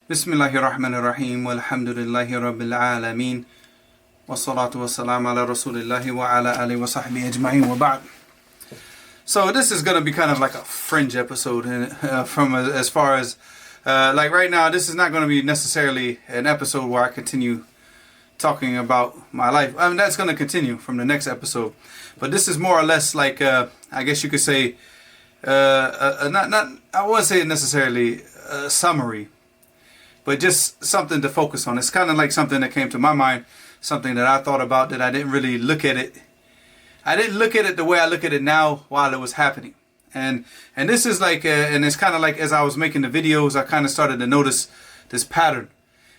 Bismillahirrahmanirrahim. Walhamdulillahi Rabbil Alameen. Wassalatu wassalamu ala Rasulillahi wa ala alihi wa sahbihi ajma'in wa ba'd. So this is going to be kind of like a fringe episode from as far as like right now, this is not going to be necessarily an episode where I continue talking about my life. I mean, that's going to continue from the next episode. But this is more or less like I guess you could say not I wouldn't say necessarily a summary, but just something to focus on. It's kind of like something that came to my mind, something that I thought about that I didn't really look at it. I didn't look at it the way I look at it now while it was happening. And this is like, and it's kind of like as I was making the videos, I kind of started to notice this pattern.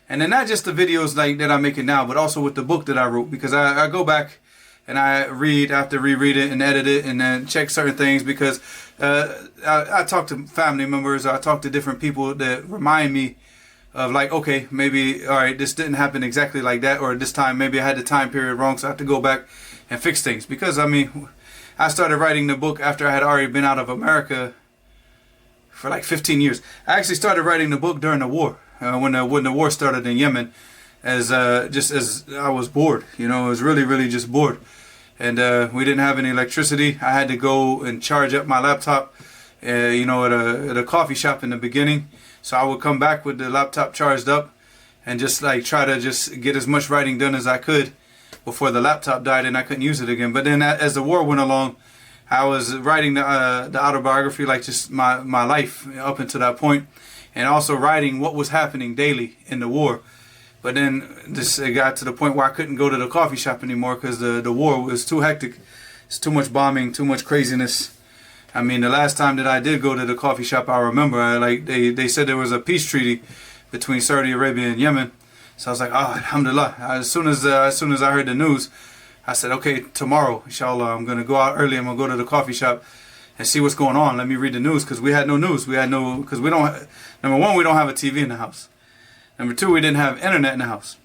And then not just the videos like that I'm making now, but also with the book that I wrote, because I go back and I have to reread it and edit it and then check certain things because I talk to family members, I talk to different people that remind me of like, okay, maybe, all right, this didn't happen exactly like that, or this time maybe I had the time period wrong, so I have to go back and fix things. Because I mean, I started writing the book after I had already been out of America for like 15 years. I actually started writing the book during the war, when the war started in Yemen, as just as I was bored. You know, I was really just bored, and we didn't have any electricity. I had to go and charge up my laptop, you know, at a coffee shop in the beginning. So I would come back with the laptop charged up and just like try to just get as much writing done as I could before the laptop died and I couldn't use it again. But then as the war went along, I was writing the autobiography, like just my life up until that point, and also writing what was happening daily in the war. But then it got to the point where I couldn't go to the coffee shop anymore because the war was too hectic. It's too much bombing, too much craziness. I mean, the last time that I did go to the coffee shop, I remember, they said there was a peace treaty between Saudi Arabia and Yemen. So I was like, oh, alhamdulillah. As soon as I heard the news, I said, okay, tomorrow, inshallah, I'm going to go out early. I'm going to go to the coffee shop and see what's going on. Let me read the news, because we had no news. Because we don't, number one, we don't have a TV in the house. Number two, we didn't have internet in the house.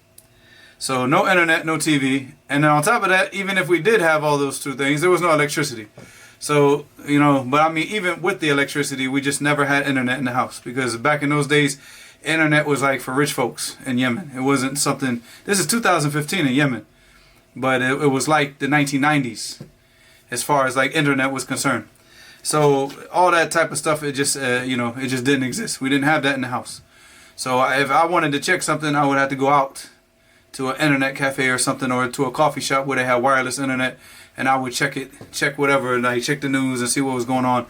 So no internet, no TV. And then on top of that, even if we did have all those two things, there was no electricity. So, you know, but I mean, even with the electricity, we just never had internet in the house, because back in those days, internet was like for rich folks in Yemen. It wasn't something, this is 2015 in Yemen, but it was like the 1990s as far as like internet was concerned. So all that type of stuff, it just, you know, it just didn't exist. We didn't have that in the house. So if I wanted to check something, I would have to go out to an internet cafe or something, or to a coffee shop where they had wireless internet, and I would check whatever, like check the news and see what was going on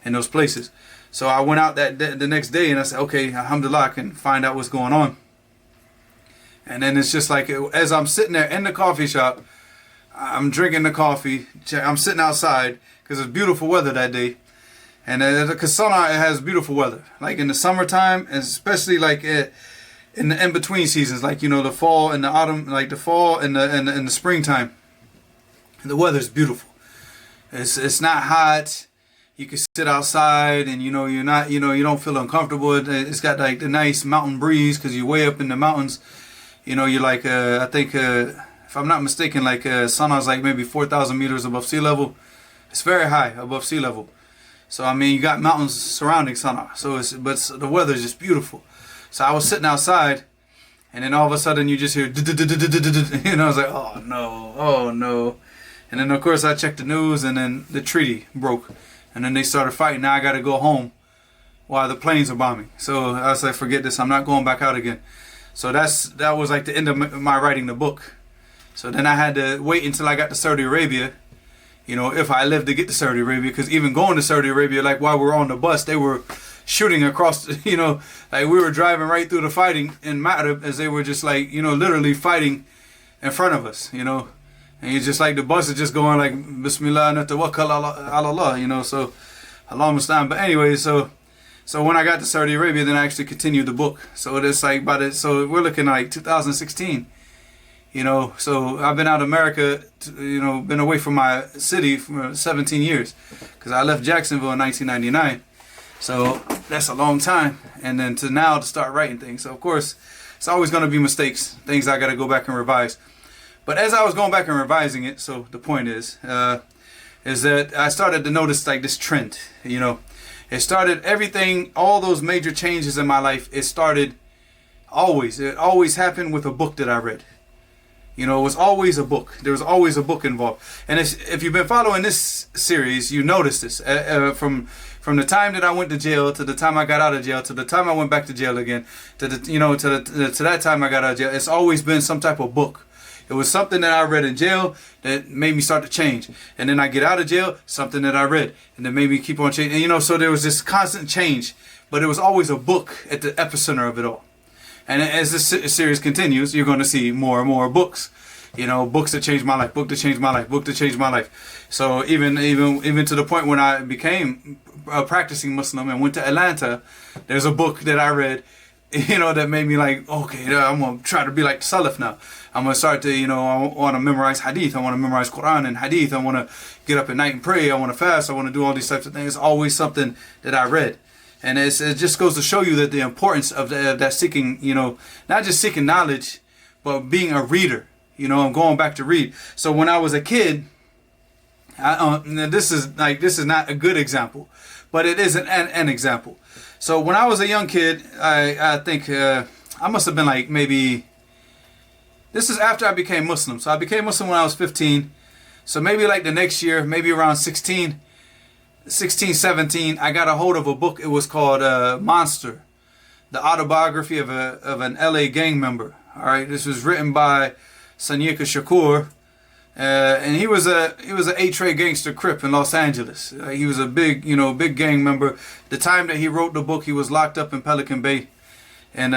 in those places. So I went out the next day and I said, okay, alhamdulillah, I can find out what's going on. And then it's just like, as I'm sitting there in the coffee shop, I'm drinking the coffee, I'm sitting outside because it's beautiful weather that day. And because Sutton, it has beautiful weather, like in the summertime, and especially like in the in-between seasons, like, you know, the fall and the autumn, like the fall and the springtime. The weather's beautiful. It's not hot. You can sit outside and, you know, you don't feel uncomfortable. It's got like the nice mountain breeze because you're way up in the mountains. You know, you're like, I think, if I'm not mistaken, like Sana's like maybe 4,000 meters above sea level. It's very high above sea level. So, I mean, you got mountains surrounding Sana. But the weather is just beautiful. So I was sitting outside, and then all of a sudden you just hear, and I was like, oh no. And then of course I checked the news, and then the treaty broke. And then they started fighting. Now I got to go home while the planes are bombing. So I was like, forget this. I'm not going back out again. So that was like the end of my writing the book. So then I had to wait until I got to Saudi Arabia. You know, if I lived to get to Saudi Arabia, because even going to Saudi Arabia, like while we were on the bus, they were shooting across, you know, like we were driving right through the fighting in Ma'rib, as they were just like, you know, literally fighting in front of us, you know. And it's just like the bus is just going like, Bismillah, natawakkal ala Allah, you know, so Allah Mustaan. But anyway, so when I got to Saudi Arabia, then I actually continued the book. So it's like, so we're looking like 2016, you know. So I've been out of America, you know, been away from my city for 17 years, because I left Jacksonville in 1999. So that's a long time. And then to start writing things. So of course, it's always going to be mistakes, things I got to go back and revise. But as I was going back and revising it, so the point is that I started to notice like this trend, you know. It started everything, all those major changes in my life, it started Always. It always happened with a book that I read. You know, it was always a book. There was always a book involved. And if you've been following this series, you notice this. From the time that I went to jail to the time I got out of jail to the time I went back to jail again to that time I got out of jail, it's always been some type of book. It was something that I read in jail that made me start to change. And then I get out of jail, something that I read, and that made me keep on changing. And, you know, so there was this constant change, but it was always a book at the epicenter of it all. And as this series continues, you're going to see more and more books. You know, books that changed my life, book that changed my life, book that changed my life. So even to the point when I became a practicing Muslim and went to Atlanta, there's a book that I read, you know, that made me like, okay, I'm going to try to be like Salaf now. I'm going to start to, you know, I want to memorize Hadith. I want to memorize Quran and Hadith. I want to get up at night and pray. I want to fast. I want to do all these types of things. It's always something that I read. And it just goes to show you that the importance of that seeking, you know, not just seeking knowledge, but being a reader. You know, I'm going back to read. So when I was a kid, this is not a good example, but it is an example. So when I was a young kid, I think I must have been like maybe, this is after I became Muslim. So I became Muslim when I was 15. So maybe like the next year, maybe around 16, 17, I got a hold of a book. It was called Monster, the autobiography of an LA gang member. All right, this was written by Sanyika Shakur, and he was an 8-tray gangster Crip in Los Angeles. He was a big gang member. The time that he wrote the book, he was locked up in Pelican Bay, in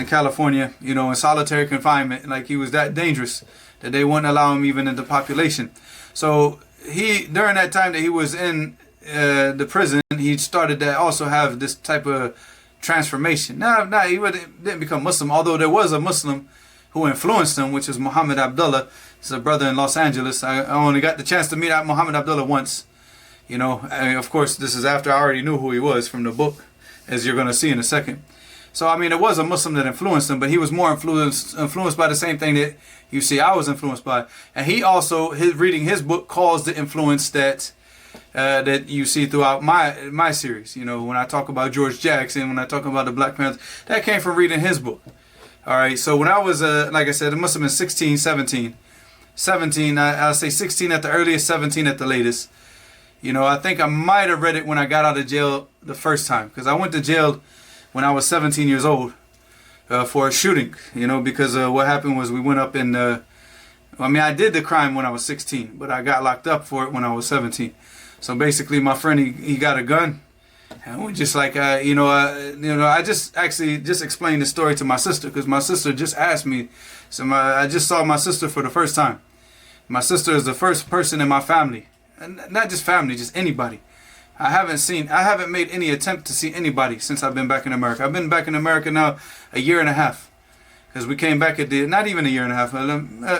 California, you know, in solitary confinement. Like, he was that dangerous that they wouldn't allow him even into population. So during that time that he was in the prison, he started to also have this type of transformation. Now he didn't become Muslim, although there was a Muslim who influenced him, which is Muhammad Abdullah. He's a brother in Los Angeles. I only got the chance to meet Muhammad Abdullah once. You know, and of course, this is after I already knew who he was from the book, as you're going to see in a second. So, I mean, it was a Muslim that influenced him, but he was more influenced by the same thing that you see I was influenced by. And he also, reading his book caused the influence that you see throughout my series. You know, when I talk about George Jackson, when I talk about the Black Panthers, that came from reading his book. All right, so when I was, like I said, it must have been 16, 17. 17, I'll say 16 at the earliest, 17 at the latest. You know, I think I might have read it when I got out of jail the first time, because I went to jail when I was 17 years old for a shooting, you know, because what happened was we went up in, I did the crime when I was 16, but I got locked up for it when I was 17. So basically my friend, he got a gun. And we just like, I just explained the story to my sister, because my sister just asked me. So I just saw my sister for the first time. My sister is the first person in my family, and not just family, just anybody. I haven't made any attempt to see anybody since I've been back in America. I've been back in America now a year and a half, because we came back not even a year and a half.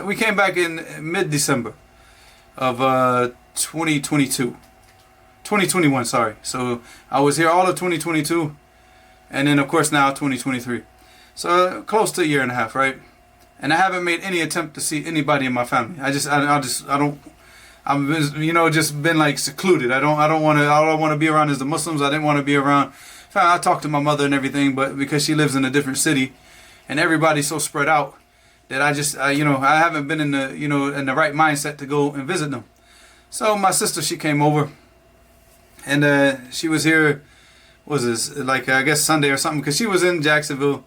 We came back in mid-December of 2022. 2021, sorry. So I was here all of 2022, and then of course now 2023. So close to a year and a half, right? And I haven't made any attempt to see anybody in my family. I've just been like secluded. I don't want to be around is the Muslims. I didn't want to be around. I talked to my mother and everything, but because she lives in a different city, and everybody's so spread out, that I haven't been in the right mindset to go and visit them. So my sister, she came over. And she was here, I guess Sunday or something, because she was in Jacksonville,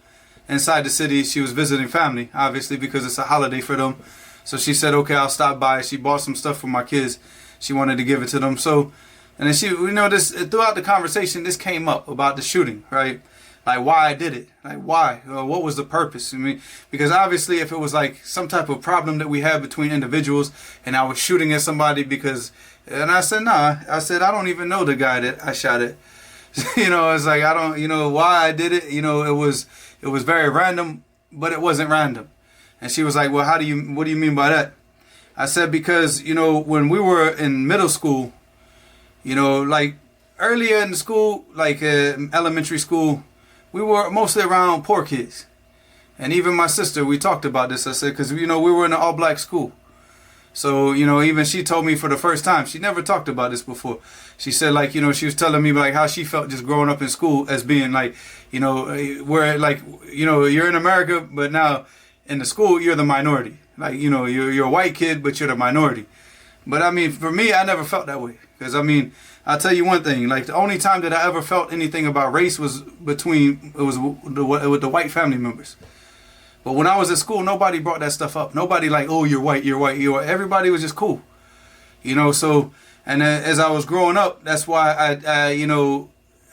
inside the city. She was visiting family, obviously, because it's a holiday for them. So she said, okay, I'll stop by. She bought some stuff for my kids. She wanted to give it to them. So, and then this throughout the conversation, this came up about the shooting, right? Like why I did it, like why, what was the purpose? I mean, because obviously if it was like some type of problem that we had between individuals, and I was shooting at somebody and I said, nah, I don't even know the guy that I shot at. It's like, I don't, why I did it. It was very random, but it wasn't random. And she was like, well, what do you mean by that? I said, because, when we were in middle school, like earlier in the school, like elementary school, we were mostly around poor kids. And even my sister, we talked about this. I said, because, we were in an all-black school. So, you know, even she told me for the first time, she never talked about this before. She said, like, you know, she was telling me like how she felt just growing up in school as being like, you know, where like, you know, you're in America, but now in the school, you're the minority. Like, you know, you're a white kid, but you're the minority. But I mean, for me, I never felt that way. Because I mean, I'll tell you one thing, like the only time that I ever felt anything about race was with the white family members. But when I was at school, nobody brought that stuff up. Nobody like, oh, you're white, you're white, you're white. Everybody was just cool. You know, so, and as I was growing up, that's why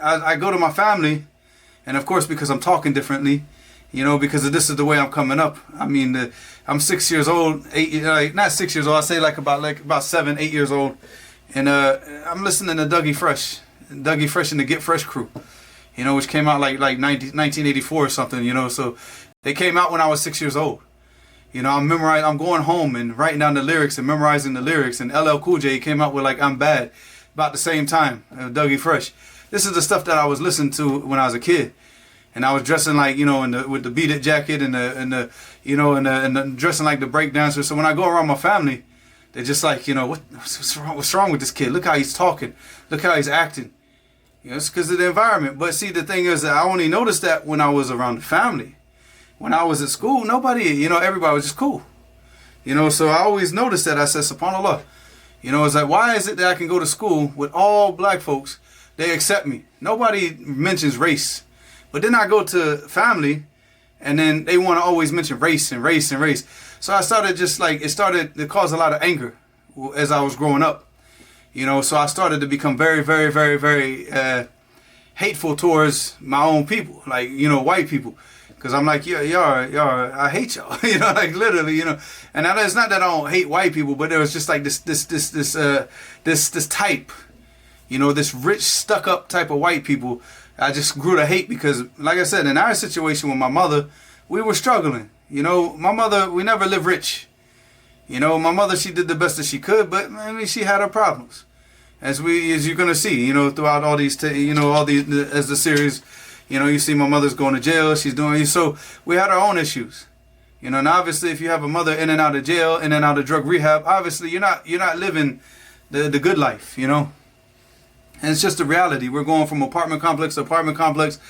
I go to my family. And of course, because I'm talking differently, you know, because this is the way I'm coming up. I mean, I'm 6 years old, not 6 years old. I say about 7, 8 years old. And I'm listening to Dougie Fresh and the Get Fresh crew, you know, which came out like 1984 or something, you know. So they came out when I was 6 years old. You know, I'm going home and writing down the lyrics and memorizing the lyrics. And LL Cool J came out with like I'm Bad about the same time, Dougie Fresh. This is the stuff that I was listening to when I was a kid. And I was dressing like, you know, with the beaded jacket and the dressing like the break dancer. So when I go around my family, they're just like, you know, what's wrong with this kid? Look how he's talking. Look how he's acting. You know, it's because of the environment. But see, the thing is that I only noticed that when I was around the family. When I was at school, nobody, you know, everybody was just cool. You know, so I always noticed that. I said, subhanAllah. You know, it's like, why is it that I can go to school with all black folks, they accept me? Nobody mentions race. But then I go to family, and then they want to always mention race and race and race. So I started it started to cause a lot of anger as I was growing up. You know, so I started to become very, very, very, very hateful towards my own people, like, you know, white people. Because I'm like, y'all, I hate y'all, you know, like literally, you know. And now it's not that I don't hate white people, but there was just like this type, you know, this rich, stuck up type of white people. I just grew to hate because, like I said, in our situation with my mother, we were struggling. You know, my mother, we never lived rich. You know, my mother, she did the best that she could, but I mean, she had her problems, as you're gonna see, you know, throughout all these, as the series. You know, you see my mother's going to jail. She's doing so. We had our own issues. You know, and obviously, if you have a mother in and out of jail, in and out of drug rehab, obviously you're not living the good life. You know, and it's just the reality. We're going from apartment complex to apartment complex.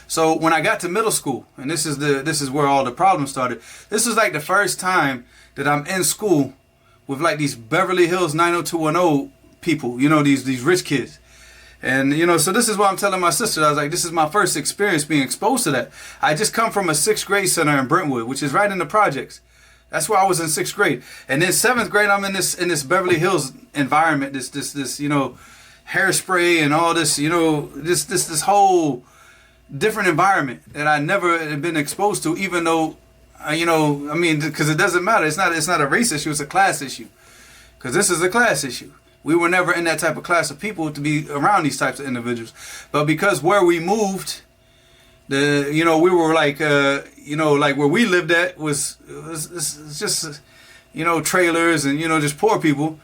So when I got to middle school, and this is where all the problems started. This was like the first time that I'm in school with like these Beverly Hills 90210 people. You know, these rich kids. And, you know, so this is what I'm telling my sister. I was like, this is my first experience being exposed to that. I just come from a 6th grade center in Brentwood, which is right in the projects. That's where I was in 6th grade. And then 7th grade, I'm in this Beverly Hills environment, this, you know, hairspray and all this, you know, this whole different environment that I never had been exposed to, even though, you know, I mean, because it doesn't matter. It's not a race issue. It's a class issue. Because this is a class issue. We were never in that type of class of people to be around these types of individuals. But because where we moved, we were like, like where we lived at was just, you know, trailers and, you know, just poor people.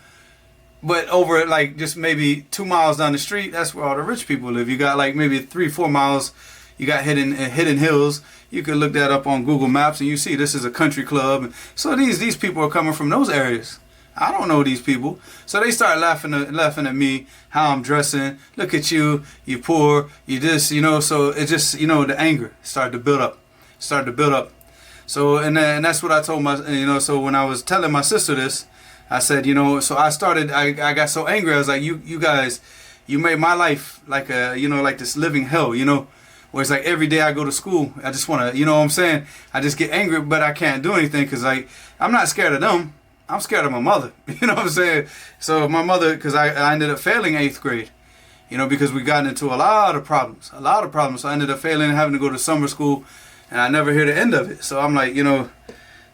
But over like just maybe 2 miles down the street, that's where all the rich people live. You got like maybe 3-4 miles, you got hidden hills. You could look that up on Google Maps and you see this is a country club. So these people are coming from those areas. I don't know these people. So they start laughing at me, how I'm dressing. Look at you, you poor, you this, you know. So it just, you know, the anger started to build up. So, and that's what I told so when I was telling my sister this, I said, you know, so I got so angry. I was like, you guys, you made my life like like this living hell, you know. Where it's like every day I go to school, I just want to, you know what I'm saying? I just get angry, but I can't do anything because like, I'm not scared of them. I'm scared of my mother, you know what I'm saying? So my mother, because I ended up failing 8th grade, you know, because we got into a lot of problems. So I ended up failing and having to go to summer school, and I never hear the end of it. So I'm like, you know,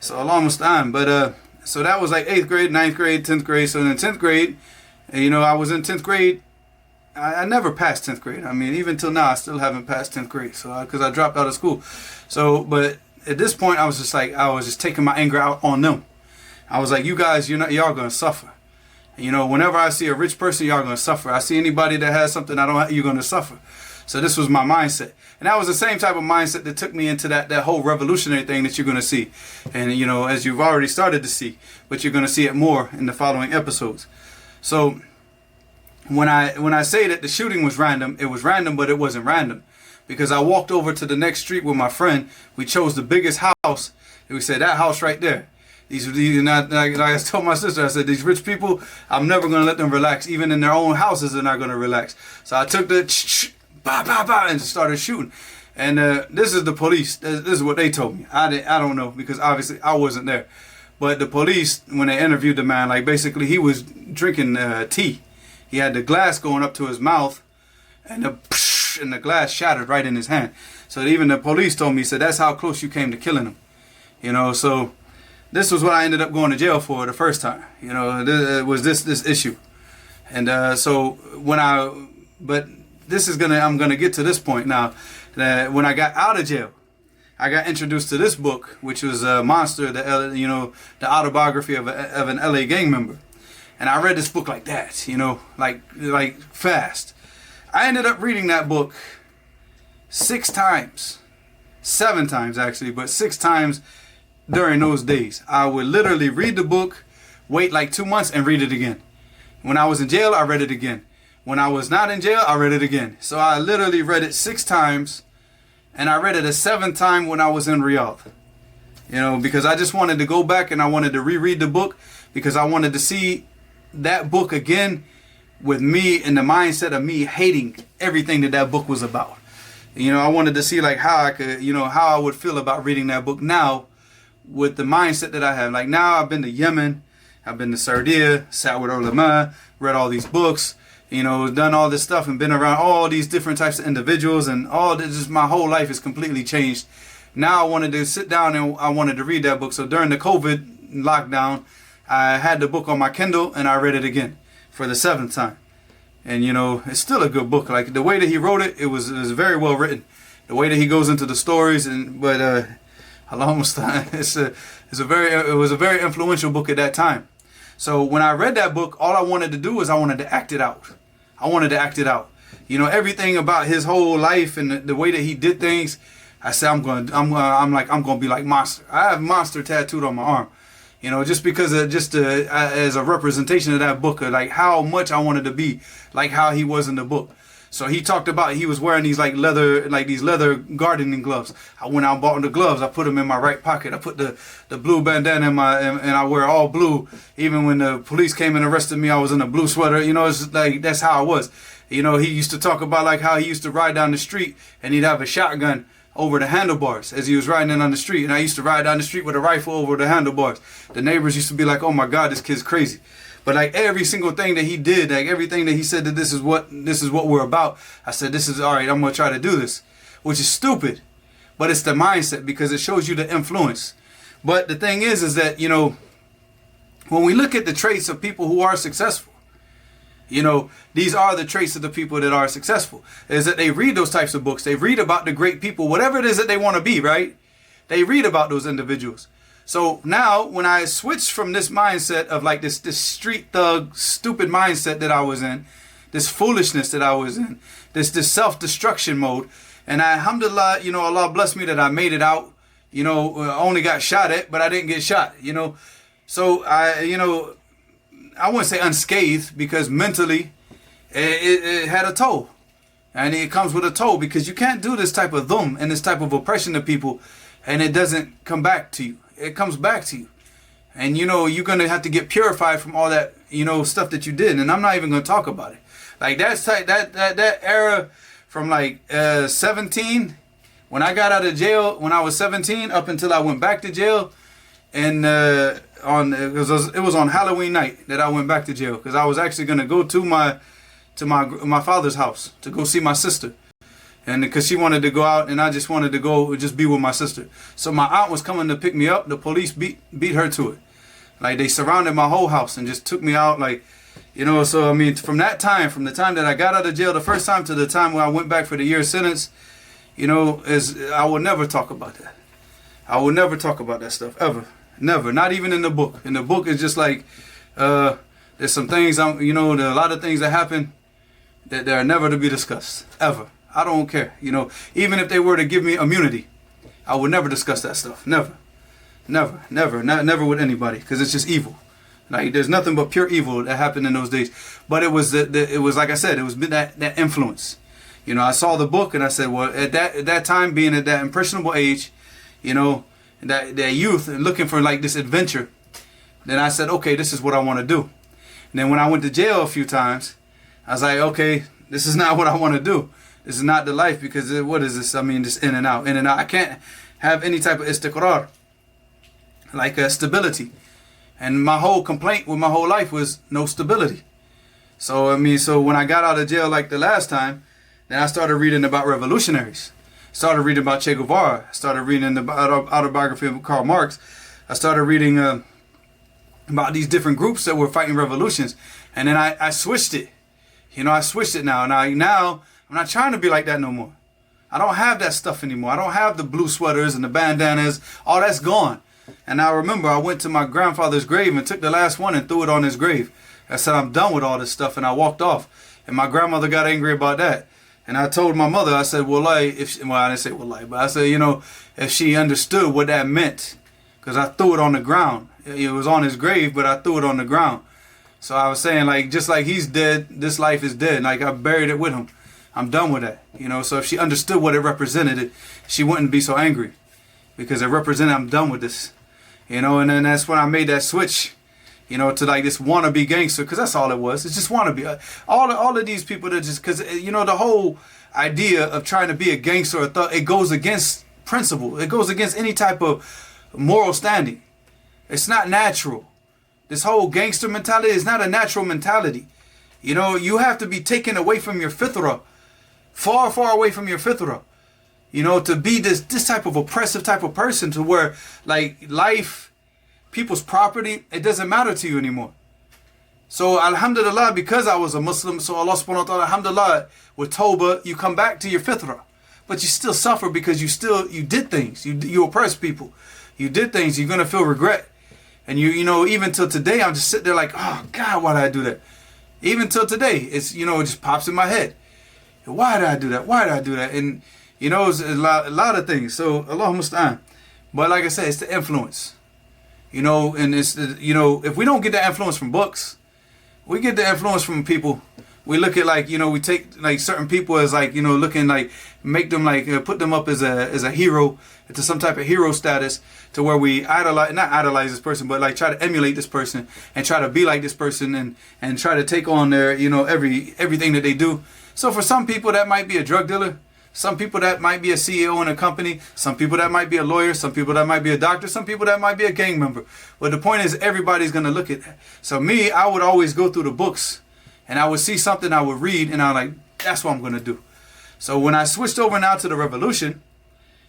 so Allah Musta'an. But so that was like 8th grade, 9th grade, 10th grade. So in 10th grade, you know, I was in 10th grade. I never passed 10th grade. I mean, even till now, I still haven't passed 10th grade. So because I dropped out of school. So, but at this point, I was just taking my anger out on them. I was like, you guys, y'all gonna suffer. You know, whenever I see a rich person, y'all gonna suffer. I see anybody that has something I don't have, you're gonna suffer. So this was my mindset. And that was the same type of mindset that took me into that whole revolutionary thing that you're going to see. And, you know, as you've already started to see, but you're going to see it more in the following episodes. So when I say that the shooting was random, it was random, but it wasn't random. Because I walked over to the next street with my friend. We chose the biggest house. And we said, that house right there. These like I told my sister, I said, these rich people, I'm never going to let them relax. Even in their own houses, they're not going to relax. So I took the bah, bah, bah, and started shooting. And this is the police. This is what they told me. I don't know, because obviously I wasn't there. But the police, when they interviewed the man, like basically he was drinking tea. He had the glass going up to his mouth, and the glass shattered right in his hand. So even the police told me, said, that's how close you came to killing him. You know, so this was what I ended up going to jail for the first time. You know, it was this issue. And so but I'm gonna get to this point now. That when I got out of jail, I got introduced to this book, which was Monster, the autobiography of an LA gang member. And I read this book like that, you know, like fast. I ended up reading that book 6 times, 7 times actually, but 6 times during those days. I would literally read the book, wait like 2 months, and read it again. When I was in jail, I read it again. When I was not in jail, I read it again. So I literally read it 6 times, and I read it a 7th time when I was in Riyadh. You know, because I just wanted to go back and I wanted to reread the book, because I wanted to see that book again with me in the mindset of me hating everything that book was about. You know, I wanted to see like how I could, you know, how I would feel about reading that book now with the mindset that I have. Like now I've been to Yemen, I've been to Sardia, sat with ulama, read all these books, you know, done all this stuff and been around all these different types of individuals, and all this, just my whole life is completely changed. Now I wanted to sit down and I wanted to read that book. So during the COVID lockdown, I had the book on my Kindle and I read it again for the 7th time. And you know, it's still a good book. Like the way that he wrote it, it was very well written. The way that he goes into the stories, but Allah Mustaan, it was a very influential book at that time. So when I read that book, all I wanted to do was I wanted to act it out. I wanted to act it out. You know, everything about his whole life and the way that he did things. I said I'm gonna be like Monster. I have Monster tattooed on my arm. You know, just because of as a representation of that book, of like how much I wanted to be like how he was in the book. So he talked about he was wearing these these leather gardening gloves. I went out and bought the gloves. I put them in my right pocket. I put the blue bandana in and I wear all blue. Even when the police came and arrested me, I was in a blue sweater. You know, it's like that's how I was. You know, he used to talk about like how he used to ride down the street and he'd have a shotgun over the handlebars as he was riding in on the street, and I used to ride down the street with a rifle over the handlebars. The neighbors used to be like, "Oh my God, this kid's crazy." But like every single thing that he did, like everything that he said that this is what we're about, I said, this is all right. I'm gonna try to do this, which is stupid, but it's the mindset, because it shows you the influence. But the thing is that, you know, when we look at the traits of people who are successful, you know, these are the traits of the people that are successful, is that they read those types of books. They read about the great people, whatever it is that they want to be, right? They read about those individuals. So now when I switched from this mindset of like this street thug, stupid mindset that I was in, this foolishness that I was in, this self-destruction mode, and alhamdulillah, you know, Allah blessed me that I made it out, you know, I only got shot at, but I didn't get shot, you know. So I wouldn't say unscathed, because mentally it had a toll, and it comes with a toll, because you can't do this type of dhulm and this type of oppression to people and it doesn't come back to you. It comes back to you, and you know, you're gonna have to get purified from all that, you know, stuff that you did. And I'm not even gonna talk about it. Like that era from like 17, when I got out of jail when I was 17 up until I went back to jail, and it was on Halloween night that I went back to jail, because I was actually gonna go to my father's house to go see my sister, and because she wanted to go out and I just wanted to go just be with my sister. So my aunt was coming to pick me up. The police beat her to it. Like they surrounded my whole house and just took me out, like, you know. So I mean, from the time that I got out of jail the first time to the time when I went back for the year sentence, you know, I will never talk about that. I will never talk about that stuff ever. Never. Not even in the book. In the book, it's just like there's some things, you know, there are a lot of things that happen that are never to be discussed ever. I don't care. You know, even if they were to give me immunity, I would never discuss that stuff. Never. Never with anybody, because it's just evil. Like, there's nothing but pure evil that happened in those days. But it was it was like I said, it was that influence. You know, I saw the book and I said, well, at that time, being at that impressionable age, you know, that youth and looking for like this adventure, then I said, okay, this is what I want to do. And then when I went to jail a few times, I was like, okay, this is not what I want to do. This is not the life, because what is this? I mean, just in and out. I can't have any type of istiqrar, like stability. And my whole complaint with my whole life was no stability. So, I mean, so when I got out of jail like the last time, then I started reading about revolutionaries. Started reading about Che Guevara. Started reading the autobiography of Karl Marx. I started reading about these different groups that were fighting revolutions. And then I switched it. You know, I switched it now. Now I'm not trying to be like that no more. I don't have that stuff anymore. I don't have the blue sweaters and the bandanas. All that's gone. And I remember I went to my grandfather's grave and took the last one and threw it on his grave. I said, I'm done with all this stuff, and I walked off. And my grandmother got angry about that. And I told my mother, I said, well, I didn't say well, but I said, you know, if she understood what that meant, because I threw it on the ground. It was on his grave, but I threw it on the ground. So I was saying, like, just like he's dead, this life is dead. Like, I buried it with him. I'm done with that. You know, so if she understood what it represented, she wouldn't be so angry, because it represented, I'm done with this. You know, and then that's when I made that switch, you know, to like this wannabe gangster, because that's all it was. It's just wannabe. All of these people that just, because, you know, the whole idea of trying to be a gangster or thug, it goes against principle. It goes against any type of moral standing. It's not natural. This whole gangster mentality is not a natural mentality. You know, you have to be taken away from your fitrah, far away from your fitrah. You know, to be this type of oppressive type of person, to where like life, people's property, it doesn't matter to you anymore. So alhamdulillah, because I was a Muslim, so Allah subhanahu wa ta'ala, alhamdulillah, with tawbah, you come back to your fitrah. But you still suffer, because you did things. You oppressed people. You did things. You're going to feel regret. And you know, even till today, I'm just sitting there like, oh God, why did I do that? Even till today, it's, you know, it just pops in my head. Why did I do that? Why did I do that? And you know, it's a lot of things. So Allah musta'an. But like I said, it's the influence. You know, and it's the, you know, if we don't get that influence from books, we get the influence from people. We look at, like, you know, we take like certain people as like, you know, looking like, make them like, put them up as a hero, to some type of hero status, to where we not idolize this person, but like try to emulate this person and try to be like this person, and try to take on their, you know, everything that they do. So for some people that might be a drug dealer. Some people that might be a CEO in a company. Some people that might be a lawyer. Some people that might be a doctor. Some people that might be a gang member. But the point is, everybody's going to look at that. So me, I would always go through the books, and I would see something I would read, and I'm like, that's what I'm going to do. So when I switched over now to the revolution,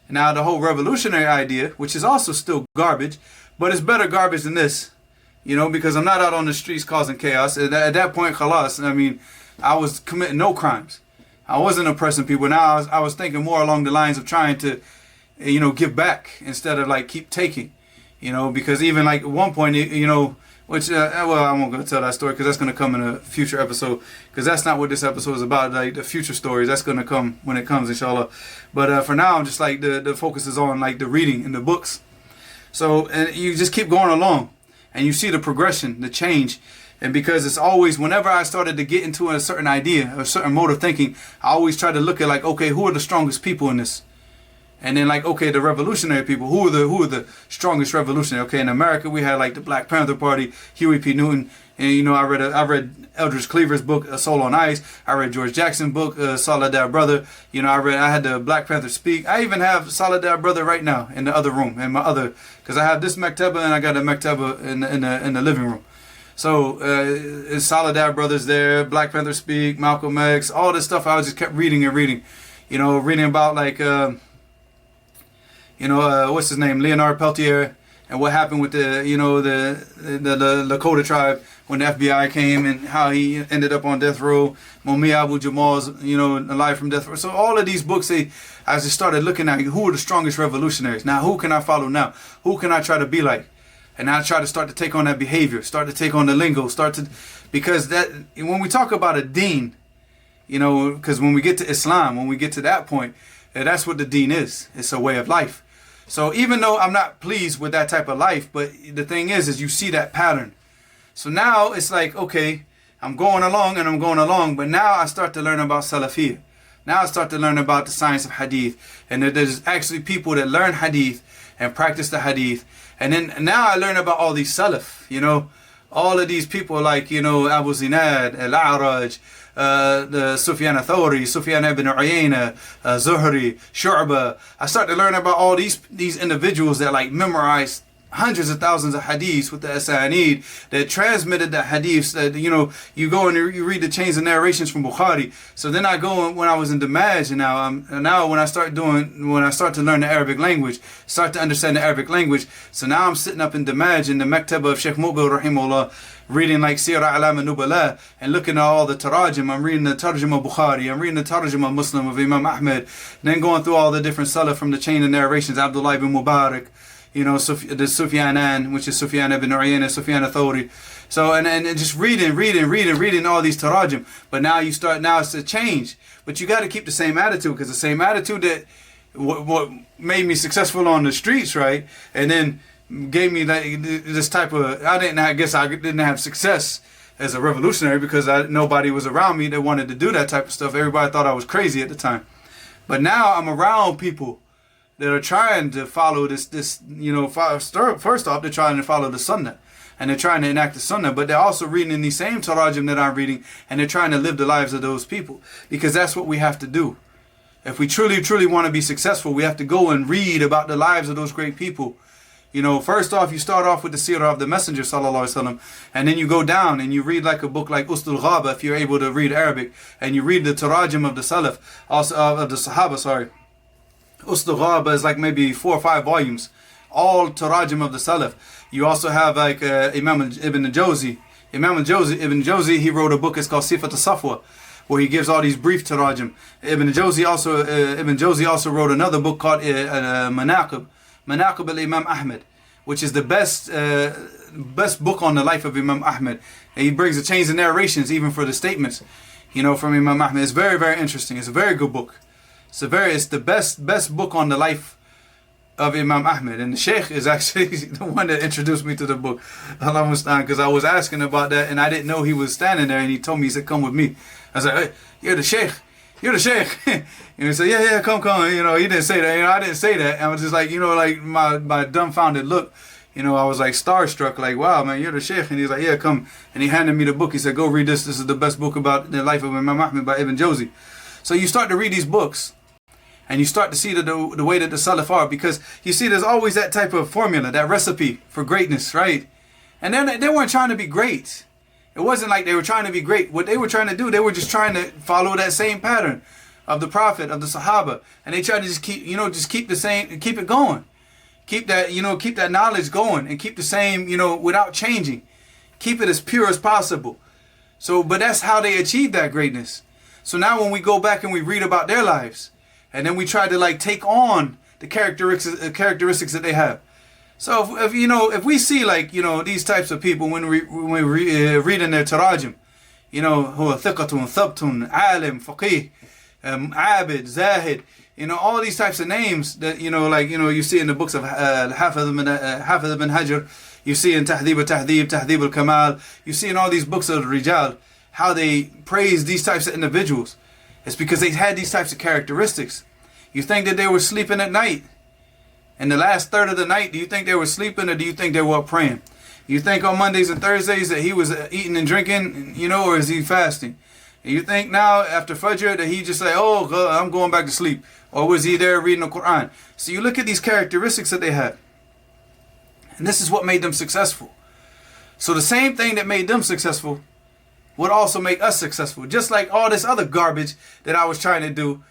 now the whole revolutionary idea, which is also still garbage, but it's better garbage than this, you know, because I'm not out on the streets causing chaos. At that point, khalas, I mean, I was committing no crimes. I wasn't oppressing people. Now I was thinking more along the lines of trying to, you know, give back instead of like keep taking, you know, because even like at one point, you know, which, well, I won't go tell that story, because that's going to come in a future episode, because that's not what this episode is about. Like the future stories, that's going to come when it comes, inshallah. But for now, I'm just like the focus is on like the reading in the books. So, and you just keep going along, and you see the progression, the change. And because it's always, whenever I started to get into a certain idea, a certain mode of thinking, I always try to look at like, okay, who are the strongest people in this? And then like, okay, the revolutionary people, who are the strongest revolutionary? Okay, in America, we had like the Black Panther Party, Huey P. Newton. And, you know, I read Eldridge Cleaver's book, Soul on Ice. I read George Jackson's book, Solidar I had the Black Panther Speak. I even have Solidar Brother right now in the other room, in my other, because I have this mektaba and I got a mektaba in the living room. So it's Solidar Brothers there, Black Panther Speak, Malcolm X, all this stuff. I just kept reading and reading, you know, reading about like, what's his name, Leonard Peltier, and what happened with the, you know, the Lakota tribe when the FBI came, and how he ended up on death row. Momi Abu Jamal's, you know, alive from death row. So all of these books, I just started looking at who are the strongest revolutionaries. Now, who can I follow now? Who can I try to be like? And I try to start to take on that behavior, start to take on the lingo, because that, when we talk about a deen, You know, because when we get to Islam, when we get to that point, that's what the deen is. It's a way of life. So even though I'm not pleased with that type of life, but the thing is you see that pattern. So now it's like, okay, I'm going along, but now I start to learn about Salafiyah. Now I start to learn about the science of hadith. And there's actually people that learn hadith and practice the hadith. And then now I learn about all these Salaf, you know, all of these people like, you know, Abu Zinad, Al-A'raj, the Sufyan al-Thawri, Sufyan ibn Uyayna, Zuhri, Shu'bah. I start to learn about all these individuals that like memorized hundreds of thousands of hadiths with the asanid, that transmitted the hadiths, that, you know, you go and you read the chains of narrations from Bukhari. So then I go, when I was in Damaj, and now when I start to learn the Arabic language, start to understand the Arabic language. So now I'm sitting up in Damaj in the Maktaba of Sheikh Mubil rahimahullah, reading like Sirah Alam al-Nubala and looking at all the tarajim. I'm reading the tarjum of Bukhari, I'm reading the tarjum of Muslim of Imam Ahmed, then going through all the different salaf from the chain of narrations, Abdullah ibn Mubarak, you know, the Sufyanan, which is Sufyan ibn Uyayna, Sufyan al-Thawri. So, and just reading all these tarajim. But now it's a change. But you got to keep the same attitude, because the same attitude that what made me successful on the streets, right? And then gave me this type of, I didn't have success as a revolutionary, because nobody was around me that wanted to do that type of stuff. Everybody thought I was crazy at the time. But now I'm around people that are trying to follow this, you know, first off, they're trying to follow the Sunnah, and they're trying to enact the Sunnah, but they're also reading in these same tarajim that I'm reading, and they're trying to live the lives of those people, because that's what we have to do. If we truly want to be successful, we have to go and read about the lives of those great people. You know, first off, you start off with the seerah of the Messenger, sallallahu alaihi wasallam, and then you go down and you read like a book like Ustul Ghaba, if you're able to read Arabic, and you read the tarajim of the Salaf, also of the Sahaba, sorry. Ustul Ghaba is like maybe 4 or 5 volumes, all tarajim of the Salaf. You also have like Imam Ibn Jawzi. Ibn Jawzi, he wrote a book, it's called Sifat al-Safwa, where he gives all these brief tarajim. Ibn Jawzi also wrote another book called Manaqib al-Imam Ahmed, which is the best book on the life of Imam Ahmed. And he brings the chains of narrations even for the statements, you know, from Imam Ahmed. It's very, very interesting. It's a very good book. It's the best book on the life of Imam Ahmed. And the Sheikh is actually the one that introduced me to the book, because I was asking about that and I didn't know he was standing there, and he told me, he said, come with me. I was like, hey, you're the Sheikh. And he said, yeah, come. You know, he didn't say that. You know, I didn't say that. And I was just like, you know, like my dumbfounded look. You know, I was like starstruck, like, wow, man, you're the Sheikh. And he's like, yeah, come. And he handed me the book. He said, go read this. This is the best book about the life of Imam Ahmed by Ibn Jawzi. So you start to read these books, and you start to see the way that the Salaf are, because you see there's always that type of formula, that recipe for greatness, right? And then they weren't trying to be great. It wasn't like they were trying to be great. What they were trying to do, they were just trying to follow that same pattern of the Prophet, of the Sahaba. And they tried to just keep it going. Keep that knowledge going, and keep the same, you know, without changing. Keep it as pure as possible. So, but that's how they achieved that greatness. So now when we go back and we read about their lives, and then we try to like take on the characteristics that they have. So if we see like, you know, these types of people when we read in their tarajim, you know, huwa thiqatun, thabtun, alim, faqih, abid, zahid, you know, all these types of names that, you know, like, you know, you see in the books of Hafiz ibn Hajar, you see in Tahdhib al-Tahdhib, Tahdhib al-Kamal, you see in all these books of the Rijal, how they praise these types of individuals. It's because they had these types of characteristics. You think that they were sleeping at night? In the last third of the night, do you think they were sleeping, or do you think they were up praying? You think on Mondays and Thursdays that he was eating and drinking, you know, or is he fasting? And you think now after Fajr that he just say, oh, I'm going back to sleep? Or was he there reading the Quran? So you look at these characteristics that they had. And this is what made them successful. So the same thing that made them successful would also make us successful. Just like all this other garbage that I was trying to do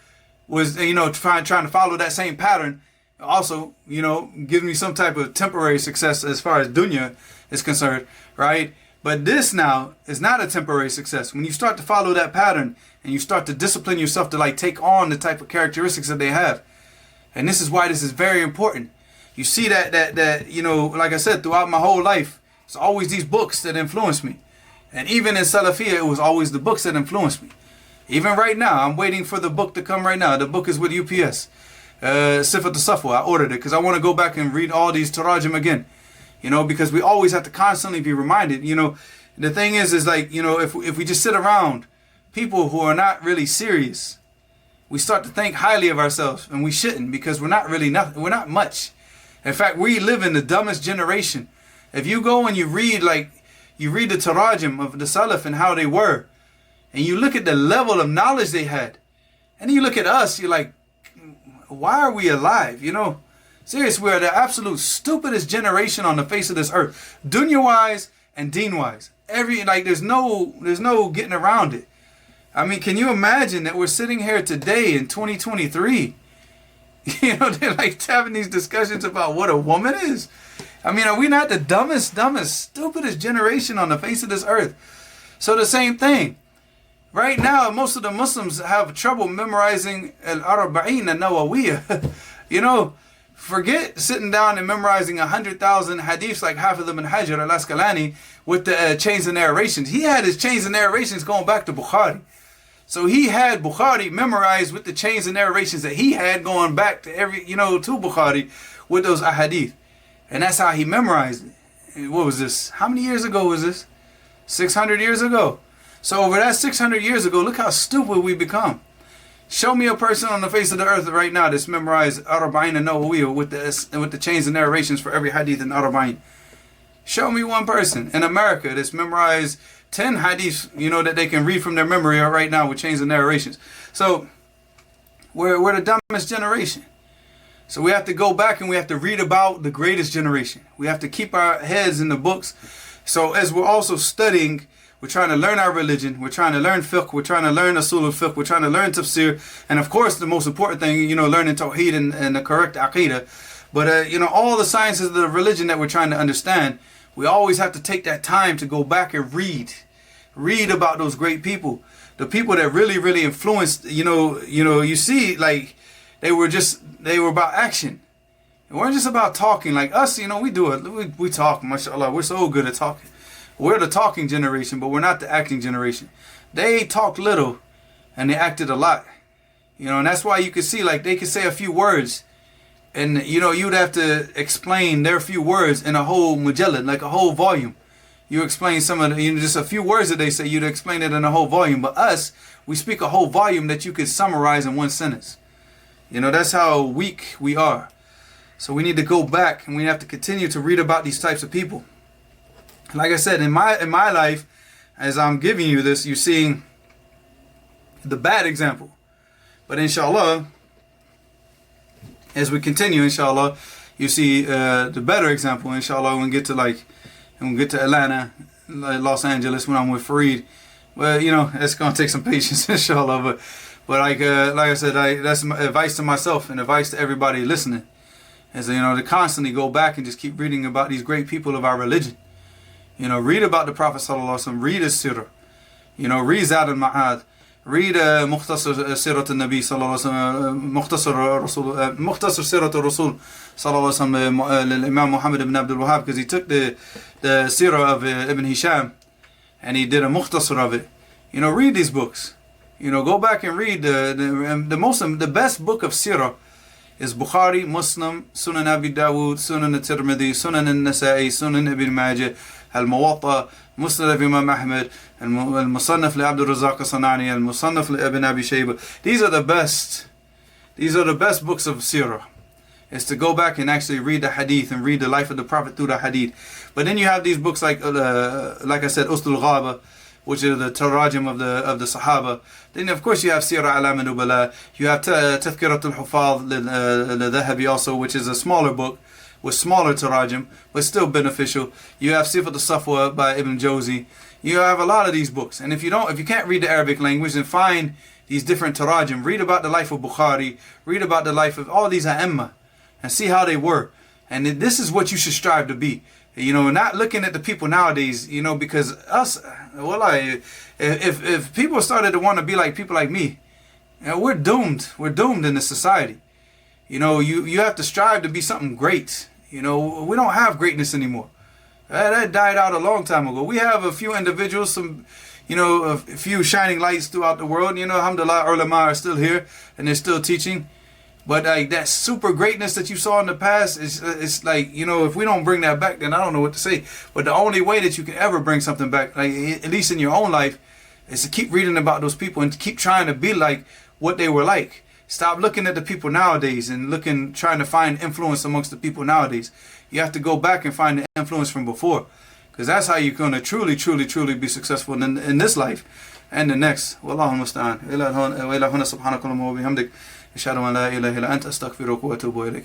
was, you know, trying to follow that same pattern. Also, you know, gives me some type of temporary success as far as dunya is concerned, right? But this now is not a temporary success. When you start to follow that pattern and you start to discipline yourself to like take on the type of characteristics that they have. And this is why this is very important. You see that you know, like I said, throughout my whole life, it's always these books that influence me. And even in Salafiyah, it was always the books that influenced me. Even right now, I'm waiting for the book to come right now. The book is with UPS. Sifat al-Safwa. I ordered it because I want to go back and read all these tarajim again. You know, because we always have to constantly be reminded. You know, the thing is like, you know, if we just sit around people who are not really serious, we start to think highly of ourselves, and we shouldn't, because we're not really nothing. We're not much. In fact, we live in the dumbest generation. If you go and you read the tarajim of the Salaf and how they were, and you look at the level of knowledge they had, and then you look at us, you're like, why are we alive? You know, seriously, we're the absolute stupidest generation on the face of this earth, dunya-wise and deen-wise. There's no getting around it. I mean, can you imagine that we're sitting here today in 2023? You know, they're like having these discussions about what a woman is. I mean, are we not the dumbest, stupidest generation on the face of this earth? So the same thing. Right now, most of the Muslims have trouble memorizing Al-Arba'in An-Nawawiyah. You know, forget sitting down and memorizing 100,000 hadiths like Hafiz ibn Hajar al-Asqalani with the chains of narrations. He had his chains of narrations going back to Bukhari. So he had Bukhari memorized with the chains of narrations that he had going back to to Bukhari with those ahadith. And that's how he memorized it. What was this? How many years ago was this? 600 years ago. So over that 600 years ago, look how stupid we become. Show me a person on the face of the earth right now that's memorized Arba'in An-Nawawiyah with the chains of narrations for every hadith in Arba'in. Show me one person in America that's memorized 10 hadiths, that they can read from their memory right now with chains of narrations. So we're the dumbest generation. So we have to go back and we have to read about the greatest generation. We have to keep our heads in the books. So as we're also studying, we're trying to learn our religion. We're trying to learn fiqh. We're trying to learn usul al-fiqh. We're trying to learn tafsir. And of course, the most important thing, learning tawheed and the correct aqidah. But, all the sciences of the religion that we're trying to understand, we always have to take that time to go back and read. Read about those great people. The people that really, really influenced, you see, like, they were about action. It weren't just about talking. Like us, we talk, mashallah. We're so good at talking. We're the talking generation, but we're not the acting generation. They talked little and they acted a lot. And that's why you could see, like, they could say a few words and, you'd have to explain their few words in a whole mujallad, like a whole volume. You explain some of the, just a few words that they say, you'd explain it in a whole volume. But us, we speak a whole volume that you could summarize in one sentence. That's how weak we are. So we need to go back and we have to continue to read about these types of people. Like I said, in my life, as I'm giving you this, you're seeing the bad example. But inshallah, as we continue, inshallah, you see the better example. Inshallah, when we get to Atlanta, Los Angeles, when I'm with Fareed. Well, it's gonna take some patience, inshallah. But like I said, that's my advice to myself and advice to everybody listening, is to constantly go back and just keep reading about these great people of our religion. Read about the Prophet sallallahu alaihi wasallam. Read his sirah. Read Zad al-Ma'ad. Read Mukhtasar Sirat al-Nabi sallallahu alaihi wasallam. Mukhtasar Sirat al-Rasul sallallahu alaihi wasallam. Imam Muhammad ibn Abdul Wahhab, because he took the sirah of Ibn Hisham and he did a mukhtasar of it. Read these books. Go back and read the best book of sirah is Bukhari, Muslim, Sunan Abi Dawud, Sunan al-Tirmidhi, Sunan al-Nasa'i, Sunan Ibn Majah, Al-Muwatta, Musnad of Imam Ahmed, Al-Musannaf li Abdul Razak al-Sanani, Al-Musannaf li Ibn Abi Shayba. These are the best books of sirah. Is to go back and actually read the hadith and read the life of the Prophet through the hadith. But then you have these books like I said, Ustul Ghaba, which are the tarajim of the Sahaba. Then of course you have Sirah Alam al-Nubala. You have Tazkirat al-Hufaz al-Dhahabi also, which is a smaller book with smaller tarajim, but still beneficial. You have Sifat al-Safwa by Ibn Jawzi. You have a lot of these books. And if you can't read the Arabic language, then find these different tarajim. Read about the life of Bukhari. Read about the life of all these a'imma and see how they were. And this is what you should strive to be. Not looking at the people nowadays, because us, if people started to want to be like people like me, we're doomed. We're doomed in this society. You have to strive to be something great. We don't have greatness anymore. That died out a long time ago. We have a few individuals, some, you know, a few shining lights throughout the world. You know, alhamdulillah, ulama are still here and they're still teaching. But like that super greatness that you saw in the past, it's like, you know, if we don't bring that back, then I don't know what to say. But the only way that you can ever bring something back, like at least in your own life, is to keep reading about those people and to keep trying to be like what they were like. Stop looking at the people nowadays and trying to find influence amongst the people nowadays. You have to go back and find the influence from before, because that's how you're going to truly, truly, truly be successful in this life and the next. Wallahu musta'an. Ila huna subhanakallahumma wa bihamdik. أشهد أن لا إله إلا أنت أستغفرك وأتوب إليك.